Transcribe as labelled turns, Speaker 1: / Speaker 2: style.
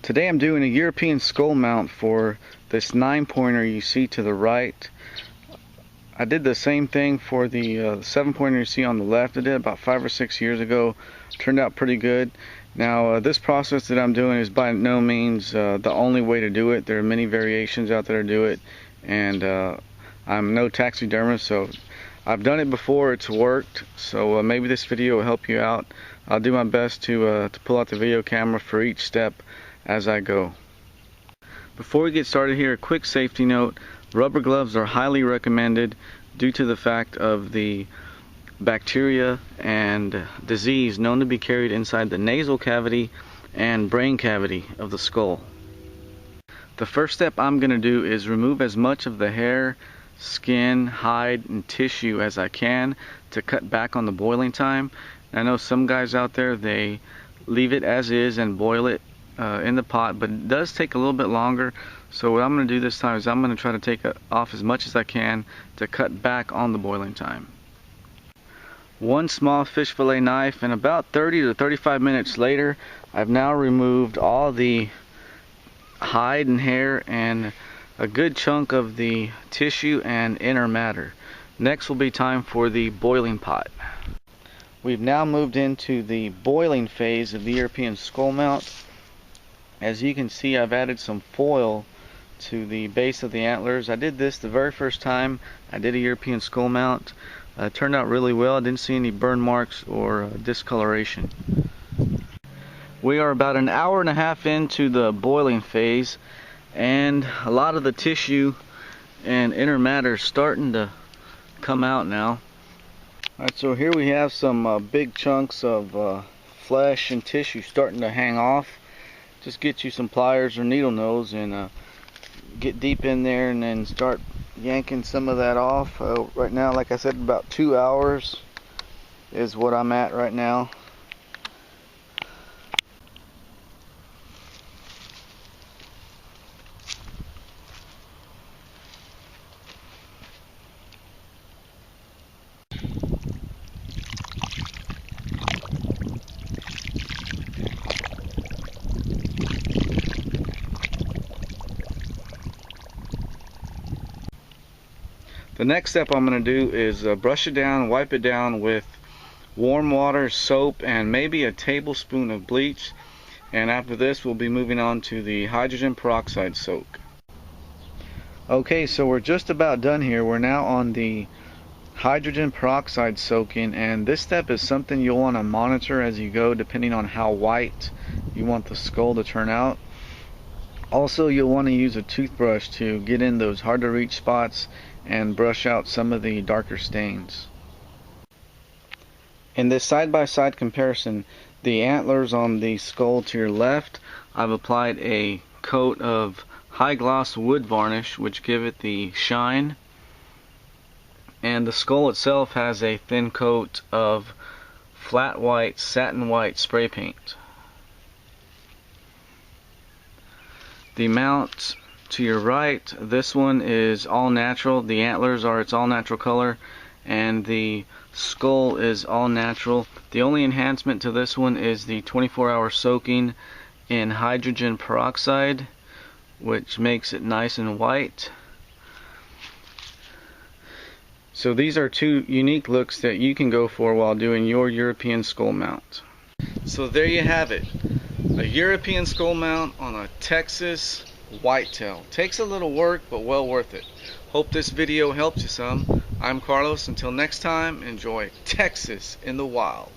Speaker 1: Today I'm doing a European skull mount for this 9-pointer you see to the right. I did the same thing for the 7-pointer you see on the left. I did it about 5 or 6 years ago. Turned out pretty good. Now this process that I'm doing is by no means the only way to do it. There are many variations out there to do it, and I'm no taxidermist, so I've done it before. It's worked, so maybe this video will help you out. I'll do my best to pull out the video camera for each step as I go. Before we get started here, a quick safety note. Rubber gloves are highly recommended due to the fact of the bacteria and disease known to be carried inside the nasal cavity and brain cavity of the skull. The first step I'm going to do is remove as much of the hair, skin, hide, and tissue as I can to cut back on the boiling time. I know some guys out there, they leave it as is and boil it in the pot, but it does take a little bit longer. So what I'm going to do this time is I'm going to try to take off as much as I can to cut back on the boiling time. One small fish fillet knife, and about 30 to 35 minutes later, I've now removed all the hide and hair and a good chunk of the tissue and inner matter. Next will be time for the boiling pot. We've now moved into the boiling phase of the European skull mount. As you can see, I've added some foil to the base of the antlers. I did this the very first time I did a European skull mount. It turned out really well. I didn't see any burn marks or discoloration. We are about an hour and a half into the boiling phase, and a lot of the tissue and inner matter is starting to come out now. Alright, so here we have some big chunks of flesh and tissue starting to hang off. Just get you some pliers or needle nose and get deep in there and then start yanking some of that off. Right now, like I said, about 2 hours is what I'm at right now. The next step I'm going to do is brush it down, wipe it down with warm water, soap, and maybe a tablespoon of bleach. And after this, we'll be moving on to the hydrogen peroxide soak. Okay, so we're just about done here. We're now on the hydrogen peroxide soaking, and this step is something you'll want to monitor as you go, depending on how white you want the skull to turn out. Also, you'll want to use a toothbrush to get in those hard to reach spots and brush out some of the darker stains. In this side-by-side comparison, the antlers on the skull to your left, I've applied a coat of high gloss wood varnish which give it the shine, and the skull itself has a thin coat of flat white, satin white spray paint. The mount to your right, this one is all natural. The antlers are its all natural color, and the skull is all natural. The only enhancement to this one is the 24-hour soaking in hydrogen peroxide, which makes it nice and white. So these are two unique looks that you can go for while doing your European skull mount. So there you have it, a European skull mount on a Texas whitetail. Takes a little work, but well worth it. Hope this video helped you some. I'm Carlos. Until next time, enjoy Texas in the wild.